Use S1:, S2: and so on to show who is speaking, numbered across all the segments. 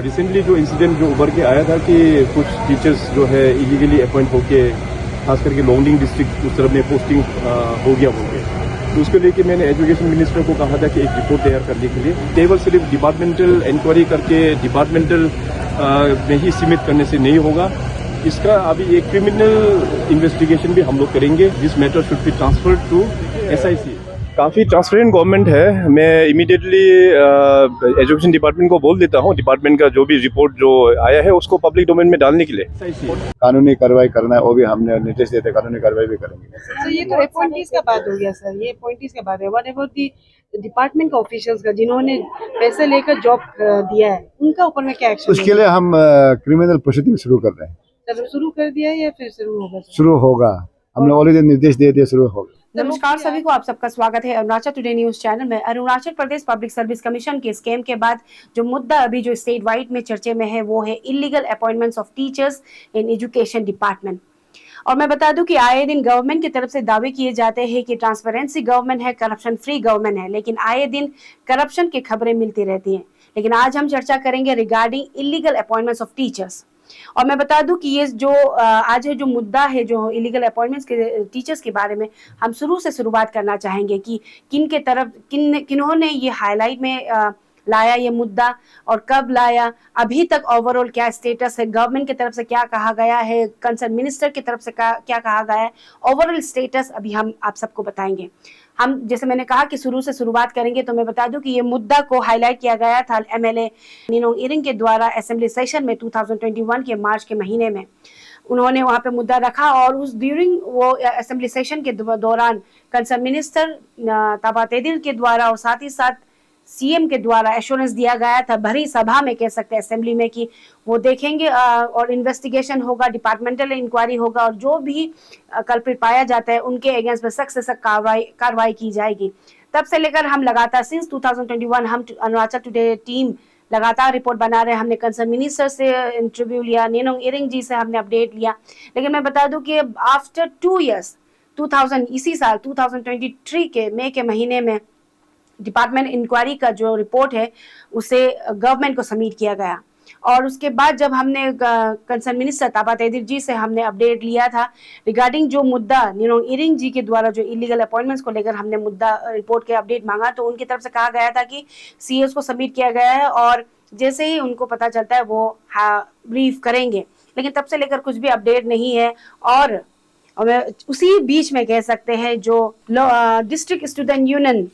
S1: Recently जो incident जो उभर के आया था कि कुछ टीचर्स जो है इलीगली अपॉइंट होके खास करके लोंगडिंग डिस्ट्रिक्ट उस तरफ में पोस्टिंग हो गया बोल के, तो उसको लेके मैंने एजुकेशन मिनिस्टर को कहा था कि एक रिपोर्ट तैयार करने के लिए केवल सिर्फ डिपार्टमेंटल इंक्वायरी करके डिपार्टमेंटल में ही सीमित करने से नहीं होगा। इसका अभी एक क्रिमिनल इन्वेस्टिगेशन भी हम लोग करेंगे। This matter should be transferred to SIC। काफ़ी ट्रांसपेरेंट गवर्नमेंट है। मैं इमीडिएटली एजुकेशन डिपार्टमेंट को बोल देता हूँ, डिपार्टमेंट का जो भी रिपोर्ट जो आया है उसको पब्लिक डोमेन में डालने के लिए
S2: कानूनी कार्रवाई करना है, वो भी हमने निर्देश देते कानूनी कार्रवाई भी करेंगे।
S3: सर ये तो अपॉइंटीज का बात हो गया सर, ये अपॉइंटीज का बात है। व्हाट अबाउट दी डिपार्टमेंट का ऑफिशियल्स का जिन्होंने पैसे लेकर जॉब दिया है, उनका ऊपर में क्या एक्शन?
S2: उसके लिए हम क्रिमिनल प्रोसीडिंग शुरू कर रहे हैं।
S3: सर शुरू कर दिया है या फिर शुरू होगा?
S2: शुरू होगा, हमने ऑलरेडी निर्देश दे दिए, शुरू होगा।
S4: नमस्कार सभी को, आप सबका स्वागत है अरुणाचल टुडे न्यूज चैनल में। Arunachal Pradesh public service commission के स्कैम के बाद जो मुद्दा अभी जो स्टेट वाइड में चर्चे में है वो है illegal appointments of teachers in education department. और मैं बता दूं कि आए दिन गवर्नमेंट की तरफ से दावे किए जाते हैं कि ट्रांसपेरेंसी गवर्नमेंट है, करप्शन फ्री गवर्नमेंट है, लेकिन आए दिन करप्शन की खबरें मिलती रहती हैं। लेकिन आज हम चर्चा करेंगे regarding illegal appointments of teachers. और मैं बता दूं कि ये जो आज है जो मुद्दा है जो इलीगल अपॉइंटमेंट्स के टीचर्स के बारे में, हम शुरू से शुरुआत करना चाहेंगे कि किन के तरफ किन्होंने ये हाईलाइट में लाया ये मुद्दा और कब लाया, अभी तक ओवरऑल क्या स्टेटस है, गवर्नमेंट की तरफ से क्या कहा गया है, कंसर्न मिनिस्टर की तरफ से क्या कहा गया है, ओवरऑल स्टेटस अभी हम आप सबको बताएंगे। हम जैसे मैंने कहा कि शुरू से शुरुआत करेंगे, तो मैं बता दूं कि ये मुद्दा को हाईलाइट किया गया था MLA निनोंग इरिंग के द्वारा असेंबली सेशन में 2021 के मार्च के महीने में। उन्होंने वहां पे मुद्दा रखा और उस ड्यूरिंग वो असेंबली सेशन के दौरान कंसर्न मिनिस्टर ताबा तेदिर के द्वारा और साथ ही साथ CM के द्वारा एश्योरेंस दिया गया था भरी सभा में, कह सकते हैं असेंबली में, कि वो देखेंगे और इन्वेस्टिगेशन होगा, डिपार्टमेंटल इंक्वायरी होगा और जो भी कल्प्रिट पाया जाता है उनके अगेंस्ट में सख्त से सख्त कार्रवाई की जाएगी। तब से लेकर हम लगातार सिंस 2021 हम अरुणाचल टुडे टीम लगातार रिपोर्ट बना रहे हैं। हमने कंसर्न मिनिस्टर से इंटरव्यू लिया, निनोंग इरिंग जी से हमने अपडेट लिया, लेकिन मैं बता दूं कि आफ्टर 2 years इसी साल 2023 के मई के महीने में डिपार्टमेंट इंक्वायरी का जो रिपोर्ट है उसे गवर्नमेंट को सबमिट किया गया। और उसके बाद जब हमने कंसर्न मिनिस्टर ताबा तेदिर जी से हमने अपडेट लिया था रिगार्डिंग जो मुद्दा निनोंग इरिंग जी के द्वारा जो इलीगल अपॉइंटमेंट्स को लेकर हमने मुद्दा रिपोर्ट के अपडेट मांगा, तो उनकी तरफ से कहा गया था कि CS को सबमिट किया गया है और जैसे ही उनको पता चलता है वो ब्रीफ करेंगे, लेकिन तब से लेकर कुछ भी अपडेट नहीं है। और उसी बीच में कह सकते हैं जो डिस्ट्रिक्ट स्टूडेंट यूनियन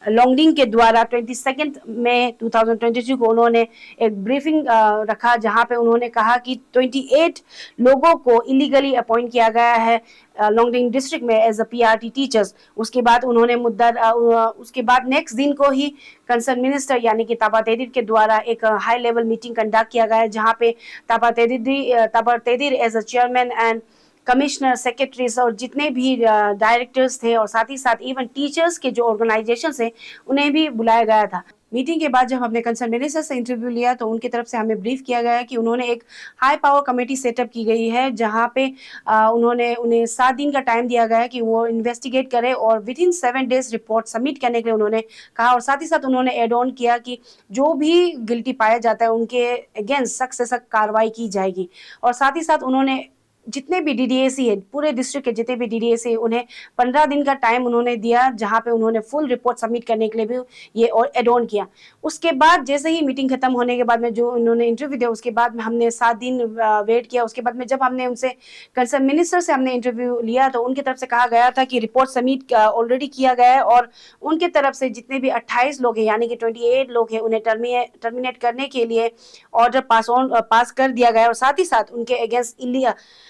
S4: लोंगडिंग के द्वारा 22 मई 2022 को उन्होंने एक ब्रीफिंग रखा, जहां पे उन्होंने कहा कि 28 लोगों को इलीगली अपॉइंट किया गया है लोंगडिंग डिस्ट्रिक्ट में एज अ PRT टीचर्स। उसके बाद उन्होंने उसके बाद नेक्स्ट दिन को ही कंसर्न मिनिस्टर यानी कि ताबा तेदिर के द्वारा एक हाई लेवल मीटिंग कंडक्ट किया गया, जहां पे Taba Tedir as a chairman and commissioner, secretaries और जितने भी डायरेक्टर्स थे और साथ ही साथ इवन टीचर्स के जो ऑर्गेनाइजेशन है उन्हें भी बुलाया गया था। मीटिंग के बाद जब हमने कंसर्न मिनिस्टर से इंटरव्यू लिया तो उनकी तरफ से हमें ब्रीफ किया गया कि उन्होंने एक हाई पावर कमेटी सेटअप की गई है, जहां पे उन्हें 7 दिन का टाइम दिया गया है कि वो इन्वेस्टिगेट करें और विदिन 7 days रिपोर्ट सबमिट करने के लिए उन्होंने कहा। और साथ ही साथ उन्होंने एड ऑन किया कि जो भी गिल्टी पाया जाता है उनके अगेंस्ट सख्त से सख्त कार्रवाई की जाएगी। और साथ ही साथ उन्होंने जितने भी DDAC है, पूरे डिस्ट्रिक्ट के जितने भी DDAC है, उन्हें 15 दिन का टाइम उन्होंने दिया, जहां पे उन्होंने फुल रिपोर्ट सबमिट करने के लिए भी ये और एड ऑन किया। उसके बाद जैसे ही मीटिंग खत्म होने के बाद में जो उन्होंने इंटरव्यू दिया, उसके बाद में हमने 7 दिन वेट किया। उसके बाद में जब हमने उनसे कंसर्न मिनिस्टर से हमने इंटरव्यू लिया तो उनकी तरफ से कहा गया था कि रिपोर्ट सबमिट ऑलरेडी किया गया है और उनके तरफ से जितने भी 28 लोग हैं यानी कि 28 लोग हैं उन्हें टर्मिनेट करने के लिए ऑर्डर पास कर दिया गया और साथ ही साथ उनके अगेंस्ट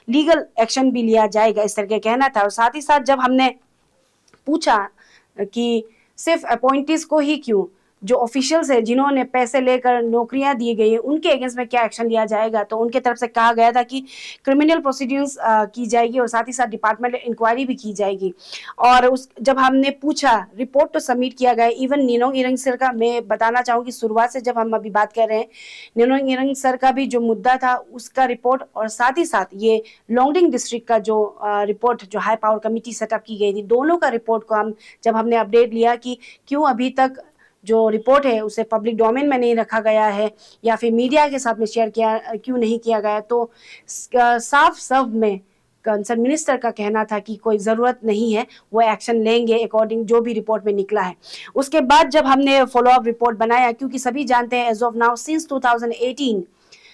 S4: लीगल एक्शन भी लिया जाएगा, इस तरह का कहना था। और साथ ही साथ जब हमने पूछा कि सिर्फ अपॉइंटीज को ही क्यों, जो ऑफिशियल्स है जिन्होंने पैसे लेकर नौकरियां दी गई है उनके अगेंस्ट में क्या एक्शन लिया जाएगा, तो उनके तरफ से कहा गया था कि क्रिमिनल प्रोसीडिंग्स की जाएगी और साथ ही साथ डिपार्टमेंटल इंक्वायरी भी की जाएगी। और जब हमने पूछा, रिपोर्ट तो सबमिट किया गया, इवन निनोंग इरिंग सर का मैं बताना चाहूँगी शुरुआत से जब हम अभी बात कर रहे हैं, निनोंग इरिंग सर का भी जो मुद्दा था उसका रिपोर्ट और साथ ही साथ ये लोंगडिंग डिस्ट्रिक्ट का जो रिपोर्ट जो हाई पावर कमेटी सेटअप की गई थी, दोनों का रिपोर्ट को जब हमने अपडेट लिया कि क्यों अभी तक जो रिपोर्ट है उसे पब्लिक डोमेन में नहीं रखा गया है या फिर मीडिया के साथ में शेयर किया क्यों नहीं किया गया, तो साफ शब्द में कंसर्न मिनिस्टर का कहना था कि कोई ज़रूरत नहीं है, वो एक्शन लेंगे अकॉर्डिंग जो भी रिपोर्ट में निकला है। उसके बाद जब हमने फॉलोअप रिपोर्ट बनाया, क्योंकि सभी जानते हैं as of now since 2018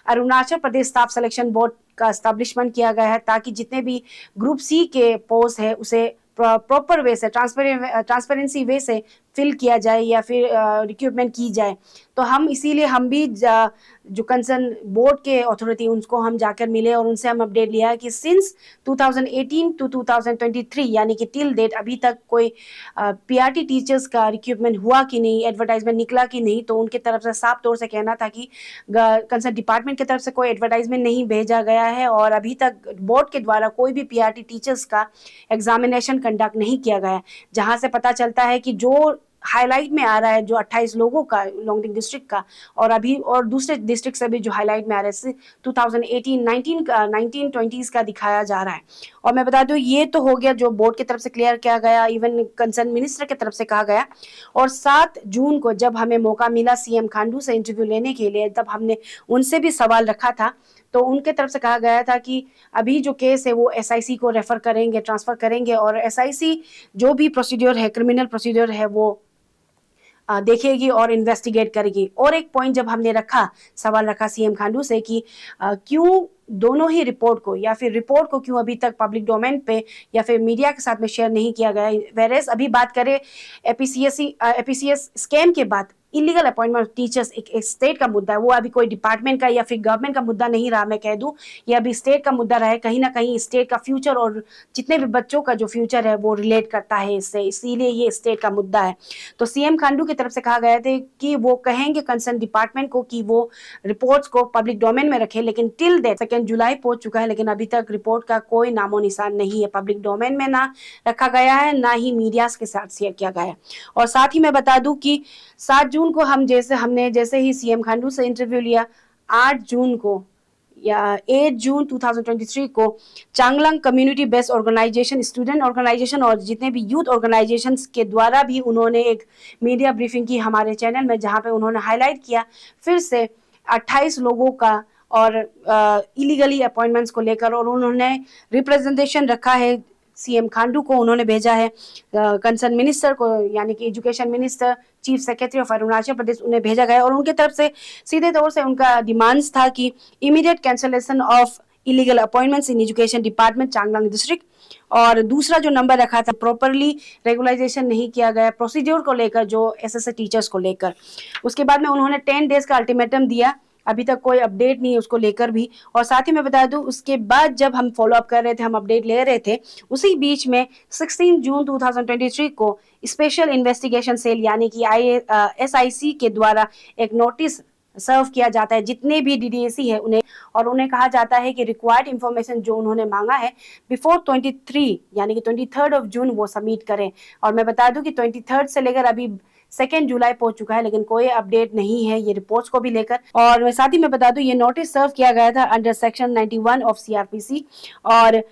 S4: Arunachal Pradesh staff selection board का एस्टैब्लिशमेंट किया गया है ताकि जितने भी ग्रुप सी के पोस्ट है उसे प्रॉपर वे से ट्रांसपेरेंसी वे से फिल किया जाए या फिर रिक्रूटमेंट की जाए। तो हम इसीलिए हम भी जो कंसर्न बोर्ड के अथॉरिटी उनको हम जाकर मिले और उनसे हम अपडेट लिया कि सिंस 2018 टू 2023 यानी कि टिल डेट अभी तक कोई पीआरटी टीचर्स का रिक्रूटमेंट हुआ कि नहीं, एडवर्टाइजमेंट निकला कि नहीं। तो उनके तरफ से साफ तौर से कहना था कि कंसर्न डिपार्टमेंट की तरफ से कोई एडवर्टाइजमेंट नहीं भेजा गया है और अभी तक बोर्ड के द्वारा कोई भी पीआरटी टीचर्स का एग्जामिनेशन कंडक्ट नहीं किया गया है। जहां से पता चलता है कि जो हाईलाइट में आ रहा है जो 28 लोगों का लोंगडिंग डिस्ट्रिक्ट का और अभी और दूसरे डिस्ट्रिक्ट से भी जो हाईलाइट में आ रहा है 1920 का दिखाया जा रहा है। और मैं बता दूं ये तो हो गया जो बोर्ड की तरफ से क्लियर किया गया, इवन कंसर्न मिनिस्टर की तरफ से कहा गया। और 7 जून को जब हमें मौका मिला सीएम खांडू से इंटरव्यू लेने के लिए, तब हमने उनसे भी सवाल रखा था। तो उनके तरफ से कहा गया था कि अभी जो केस है वो एसआईसी को रेफर करेंगे, ट्रांसफर करेंगे और एसआईसी जो भी प्रोसीड्योर है, क्रिमिनल प्रोसीड्योर है, वो देखेगी और इन्वेस्टिगेट करेगी। और एक पॉइंट जब हमने सवाल रखा सीएम खांडू से कि क्यों दोनों ही रिपोर्ट को या फिर रिपोर्ट को क्यों अभी तक पब्लिक डोमेन पे या फिर मीडिया के साथ में शेयर नहीं किया गया। वेरेस अभी बात करें एपीसीएस स्कैम के बाद इलीगल अपॉइंटमेंट ऑफ टीचर्स एक स्टेट का मुद्दा है, वो अभी कोई डिपार्टमेंट का या फिर गवर्नमेंट का मुद्दा नहीं रहा। मैं कह दूं ये अभी स्टेट का मुद्दा रहा है, कहीं ना कहीं स्टेट का फ्यूचर और जितने भी बच्चों का जो फ्यूचर है वो रिलेट करता है इससे, इसीलिए ये स्टेट का मुद्दा है। तो सीएम खांडू की तरफ से कहा गया था कि वो कहेंगे कंसर्न डिपार्टमेंट को कि वो रिपोर्ट्स को पब्लिक डोमेन में रखे, लेकिन टिल डेट 2 जुलाई पहुंच चुका है लेकिन अभी तक रिपोर्ट का कोई नामो निशान नहीं है, पब्लिक डोमेन में ना रखा गया है ना ही मीडिया के साथ शेयर किया गया है। और साथ ही मैं बता दूं कि 7 जून को हमने जैसे ही सीएम खांडू से इंटरव्यू लिया, 8 जून को या 8 जून 2023 को Changlang community based organization, student organization और जितने भी यूथ ऑर्गेनाइजेशंस के द्वारा भी उन्होंने एक मीडिया ब्रीफिंग की हमारे चैनल में, जहां पे उन्होंने हाईलाइट किया फिर से 28 लोगों का और इलीगली अपॉइंटमेंट्स को लेकर, और उन्होंने रिप्रेजेंटेशन रखा है सीएम खांडू को, उन्होंने भेजा है कंसर्न मिनिस्टर को यानी कि education minister, chief secretary of Arunachal Pradesh, उन्हें भेजा गया और उनके तरफ से सीधे तौर से उनका डिमांड्स था कि immediate cancellation of illegal appointments in education department Changlang district. और दूसरा जो नंबर रखा था प्रॉपरली रेगुलाइजेशन नहीं किया गया प्रोसीड्योर को लेकर, जो एसएसए टीचर्स को लेकर। उसके बाद में उन्होंने 10 डेज का अल्टीमेटम दिया, अभी तक कोई अपडेट नहीं है उसको लेकर भी। और साथ ही मैं बता दूं उसके बाद जब हम फॉलोअप कर रहे थे, हम अपडेट ले रहे थे, उसी बीच में 16 जून 2023 को स्पेशल इन्वेस्टिगेशन सेल यानी कि एसआईसी के द्वारा एक नोटिस सर्व किया जाता है जितने भी डीडीएसी है उन्हें, और उन्हें कहा जाता है कि रिक्वायर्ड इंफॉर्मेशन जो उन्होंने मांगा है बिफोर 23 यानी कि 23 जून वो सबमिट करें। और मैं बता दूं कि 23 से लेकर अभी 2 जुलाई पहुंच चुका है लेकिन कोई अपडेट नहीं है ये रिपोर्ट्स को भी लेकर। और साथ ही मैं बता दूं ये नोटिस सर्व किया गया था अंडर सेक्शन 91 ऑफ सीआरपीसी और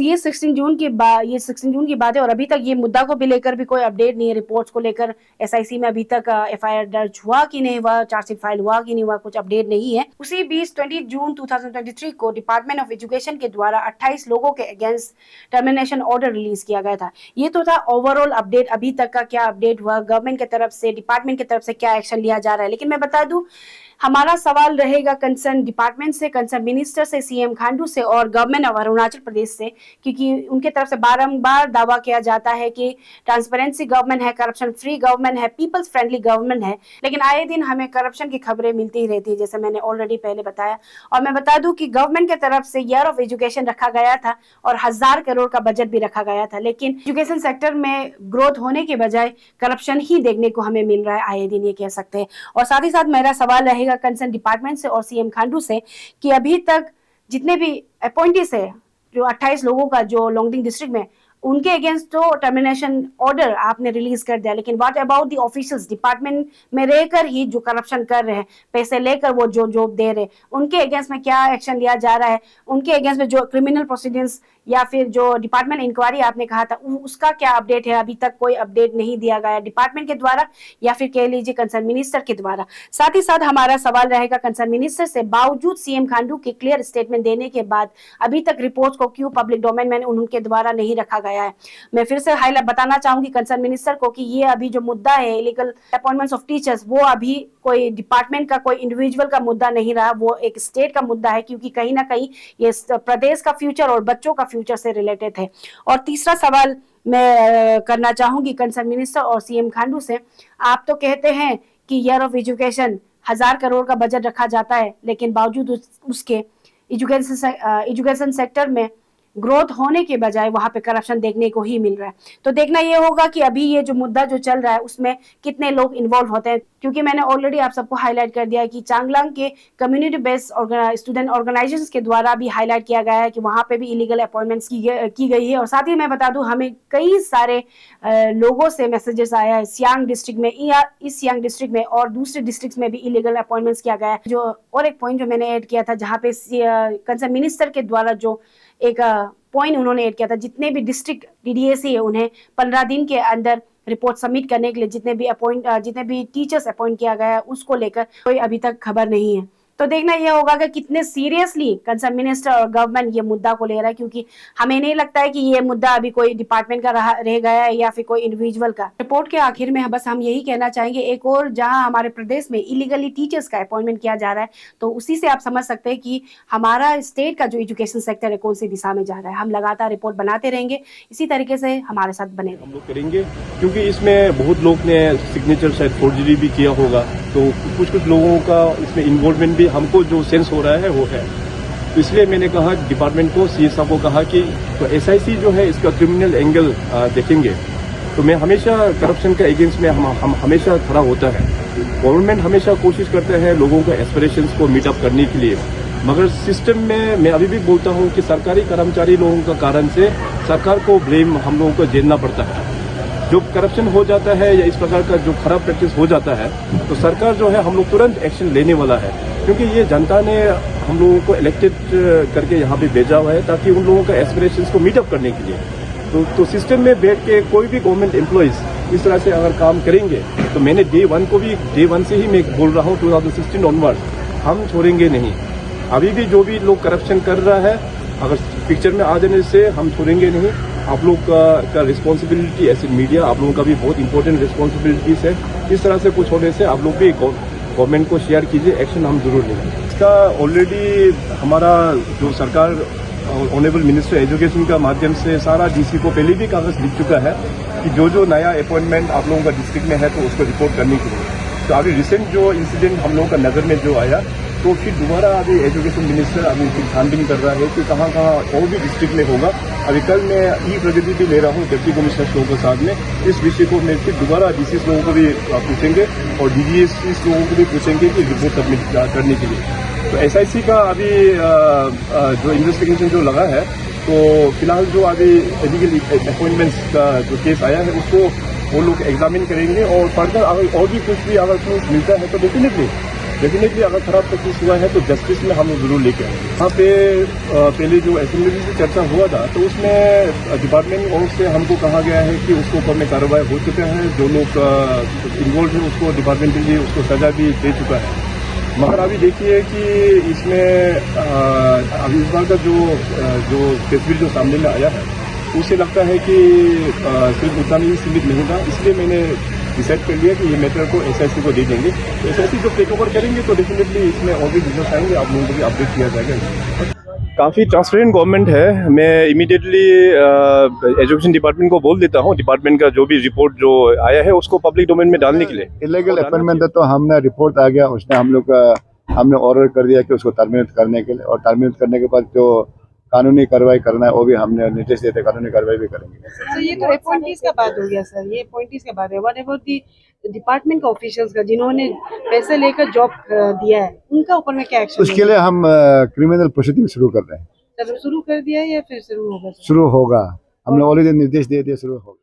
S4: ये 16 जून की बात है और अभी तक ये मुद्दा को भी लेकर भी कोई अपडेट नहीं है। रिपोर्ट्स को लेकर एसआईसी में अभी तक एफआईआर दर्ज हुआ कि नहीं हुआ, चार्जशीट फाइल हुआ कि नहीं हुआ, कुछ अपडेट नहीं है। उसी 20 जून 2023 को डिपार्टमेंट ऑफ एजुकेशन के द्वारा 28 लोगों के अगेंस्ट टर्मिनेशन ऑर्डर रिलीज किया गया था। ये तो था ओवरऑल अपडेट, अभी तक का क्या अपडेट हुआ, गवर्नमेंट की तरफ से, डिपार्टमेंट की तरफ से क्या एक्शन लिया जा रहा है। लेकिन मैं बता दूं हमारा सवाल रहेगा कंसर्न डिपार्टमेंट से, कंसर्न मिनिस्टर से, सीएम खांडू से और गवर्नमेंट ऑफ अरुणाचल प्रदेश से, क्योंकि उनके तरफ से बारंबार दावा किया जाता है कि ट्रांसपेरेंसी गवर्नमेंट है, करप्शन फ्री गवर्नमेंट है, पीपल्स फ्रेंडली गवर्नमेंट है, लेकिन आए दिन हमें करप्शन की खबरें मिलती ही रहती है जैसे मैंने ऑलरेडी पहले बताया। और मैं बता दूं कि गवर्नमेंट की तरफ से ईयर ऑफ एजुकेशन रखा गया था और 1000 करोड़ का बजट भी रखा गया था, लेकिन एजुकेशन सेक्टर में ग्रोथ होने के बजाय करप्शन ही देखने को हमें मिल रहा है आए दिन, ये कह सकते हैं। और साथ ही साथ मेरा सवाल रहेगा कंसर्न डिपार्टमेंट से और सीएम खांडू से कि अभी तक जितने भी अपॉइंटीज है जो 28 लोगों का जो लोंगडिंग डिस्ट्रिक्ट में उनके अगेंस्ट तो टर्मिनेशन ऑर्डर आपने रिलीज कर दिया, लेकिन what about the officials department में रहकर ही जो करप्शन कर रहे हैं, पैसे लेकर वो जो जॉब दे रहे हैं, उनके अगेंस्ट में क्या एक्शन लिया जा रहा है? उनके अगेंस्ट में जो क्रिमिनल प्रोसीडिंग्स या फिर जो डिपार्टमेंट इंक्वायरी आपने कहा था उसका क्या अपडेट है? अभी तक कोई अपडेट नहीं दिया गया डिपार्टमेंट के द्वारा या फिर कह लीजिए कंसर्न मिनिस्टर के द्वारा। साथ ही साथ हमारा सवाल रहेगा कंसर्न मिनिस्टर से, बावजूद सीएम खांडू के क्लियर स्टेटमेंट देने के बाद अभी तक रिपोर्ट को क्यों पब्लिक डोमेन में उनके द्वारा नहीं रखा गया है? मैं फिर से हाईलाइट बताना चाहूंगी कंसर्न मिनिस्टर को कि ये अभी जो मुद्दा है इलीगल अपॉइंटमेंट्स ऑफ टीचर्स, वो अभी कोई डिपार्टमेंट का कोई इंडिविजुअल का मुद्दा नहीं रहा, वो एक स्टेट का मुद्दा है, क्योंकि कहीं ना कहीं ये प्रदेश का फ्यूचर और बच्चों का फ्यूचर से रिलेटेड है। और तीसरा सवाल मैं करना चाहूंगी कंसर्न मिनिस्टर और सीएम खांडू से, आप तो कहते हैं कि ईयर ऑफ एजुकेशन 1000 करोड़ का बजट रखा जाता है, लेकिन बावजूद उसके एजुकेशन सेक्टर में ग्रोथ होने के बजाय वहां पे करप्शन देखने को ही मिल रहा है। तो देखना ये होगा कि अभी ये जो मुद्दा जो चल रहा है उसमें कितने लोग इन्वॉल्व होते हैं, क्योंकि मैंने ऑलरेडी आप सबको हाईलाइट कर दिया है कि चांगलांग के कम्युनिटी बेस्ड स्टूडेंट ऑर्गेनाइजेशंस के द्वारा भी हाईलाइट किया गया है कि वहां पे भी इलीगल अपॉइंटमेंट्स की गई है। और साथ ही मैं बता दूं, हमें कई सारे लोगों से मैसेजेस आया है सियांग डिस्ट्रिक्ट में, इस सियांग डिस्ट्रिक्ट में और दूसरे डिस्ट्रिक्ट में भी इलीगल अपॉइंटमेंट्स किया गया है। जो और एक पॉइंट जो मैंने ऐड किया था, जहाँ पे कंसर्न मिनिस्टर के द्वारा जो एक पॉइंट उन्होंने ऐड किया था, जितने भी डिस्ट्रिक्ट डीडीएसी है उन्हें 15 दिन के अंदर रिपोर्ट सबमिट करने के लिए जितने भी टीचर्स अपॉइंट किया गया है उसको लेकर कोई अभी तक खबर नहीं है। तो देखना यह होगा कि कितने सीरियसली कंसर्न मिनिस्टर और गवर्नमेंट ये मुद्दा को ले रहा है, क्योंकि हमें नहीं लगता है कि ये मुद्दा अभी कोई डिपार्टमेंट का रह गया है या फिर कोई इंडिविजुअल का। रिपोर्ट के आखिर में बस हम यही कहना चाहेंगे, एक और जहां हमारे प्रदेश में इलीगली टीचर्स का अपॉइंटमेंट किया जा रहा है, तो उसी से आप समझ सकते हैं कि हमारा स्टेट का जो एजुकेशन सेक्टर है कौन सी दिशा में जा रहा है। हम लगातार रिपोर्ट बनाते रहेंगे, इसी तरीके से हमारे साथ बने
S1: हम लोग करेंगे, क्योंकि इसमें बहुत लोग ने सिग्नेचर शायद फोर्जरी भी किया होगा, तो कुछ लोगों का इसमें इन्वॉल्वमेंट भी हमको जो सेंस हो रहा है वो है। तो इसलिए मैंने कहा डिपार्टमेंट को, सीएस साहब को कहा कि तो एसआईसी जो है इसका क्रिमिनल एंगल देखेंगे। तो मैं हमेशा करप्शन के अगेंस्ट में हम हमेशा खड़ा होता है। गवर्नमेंट हमेशा कोशिश करते हैं लोगों के एस्पिरेशंस को मीट अप करने के लिए, मगर सिस्टम में मैं अभी भी बोलता हूँ कि सरकारी कर्मचारी लोगों का कारण से सरकार को ब्लेम हम लोगों को झेलना पड़ता है। जो करप्शन हो जाता है या इस प्रकार का जो खराब प्रैक्टिस हो जाता है, तो सरकार जो है हम लोग तुरंत एक्शन लेने वाला है, क्योंकि ये जनता ने हम लोगों को इलेक्टेड करके यहाँ पे भेजा हुआ है ताकि उन लोगों का एस्पिरेशंस को मीटअप करने के लिए। तो सिस्टम में बैठ के कोई भी गवर्नमेंट एम्प्लॉइज इस तरह से अगर काम करेंगे, तो मैंने डे वन से ही मैं बोल रहा हूँ 2016 ऑनवर्ड हम छोड़ेंगे नहीं। अभी भी जो भी लोग करप्शन कर रहा है, अगर पिक्चर में आ जाने से हम छोड़ेंगे नहीं। आप लोग का रिस्पॉन्सिबिलिटी एज ए मीडिया, आप लोगों का भी बहुत इंपॉर्टेंट रिस्पॉन्सिबिलिटीज है। इस तरह से कुछ होने से आप लोग भी गवर्नमेंट को शेयर कीजिए, एक्शन हम जरूर लेंगे। इसका ऑलरेडी हमारा जो सरकार ऑनरेबल मिनिस्टर एजुकेशन का माध्यम से सारा डीसी को पहले भी कागज लिख चुका है कि जो नया अपॉइंटमेंट आप लोगों का डिस्ट्रिक्ट में है तो उसको रिपोर्ट करने के लिए। तो अभी रिसेंट जो इंसिडेंट हम लोगों का नज़र में जो आया, तो फिर दोबारा अभी एजुकेशन मिनिस्टर अभी फिर छानबीन कर रहा है कि कहाँ और भी डिस्ट्रिक्ट में होगा। अभी कल मैं ई प्रगति भी ले रहा हूँ डिप्टी कमिश्नर लोगों के साथ में, इस विषय को मैं फिर दोबारा डीसीएस लोगों को भी पूछेंगे और डीजीएस लोगों को भी पूछेंगे कि रिपोर्ट सबमिट करने के लिए। तो एसआईसी का अभी जो इन्वेस्टिगेशन जो लगा है, तो फिलहाल जो अभी इलीगल अपॉइंटमेंट्स का जो केस आया है उसको वो लोग एग्जामिन करेंगे और फर्दर अगर और भी कुछ प्रूफ मिलता है तो डेफिनेटली अगर खराब प्रैक्टिस हुआ है तो जस्टिस में हम लोग जरूर लेके आएंगे। यहाँ पे पहले जो असेंबली से चर्चा हुआ था, तो उसमें डिपार्टमेंट ओर से हमको कहा गया है कि उसके ऊपर में कार्रवाई हो चुका है, जो लोग इन्वॉल्व है उसको डिपार्टमेंटली उसको सजा भी दे चुका है। मगर अभी देखिए कि इसमें अभी इस बार का जो तस्वीर जो सामने में आया है, उससे लगता है कि सिर्फ उतना ही सीमित नहीं था। इसलिए मैंने डिसाइड कर लिया कि ये मैटर को एसआईसी को दे देंगे। एसआईसी जो टेक ओवर करेंगे तो डेफिनेटली इसमें और भी डिटेल्स आएंगे, आप लोगों को भी अपडेट किया जाएगा। काफ़ी ट्रांसपेरेंट गवर्नमेंट है। मैं इमीडिएटली एजुकेशन डिपार्टमेंट को बोल देता हूँ, डिपार्टमेंट का जो भी रिपोर्ट जो आया है उसको पब्लिक डोमेन में डालने के लिए।
S2: इलीगल अपॉइंटमेंट है तो हमने रिपोर्ट आ गया, उसने हमने ऑर्डर कर दिया कि उसको टर्मिनेट करने के लिए, और टर्मिनेट करने के बाद जो कानूनी कार्रवाई करना है वो भी हमने निर्देश देते, कानूनी कार्रवाई भी करेंगे।
S3: सर ये तो अपॉइंटीज का बात हो गया सर, ये अपॉइंटीज का बात है। व्हाट अबाउट दी डिपार्टमेंट का ऑफिशियल्स का जिन्होंने पैसे लेकर जॉब दिया है, उनका ऊपर में क्या एक्शन?
S2: उसके लिए हम क्रिमिनल प्रोसीडिंग शुरू कर रहे हैं।
S3: सर शुरू कर दिया है या फिर शुरू होगा?
S2: शुरू होगा, हमने ऑलरेडी निर्देश दे दिए, शुरू हो गया।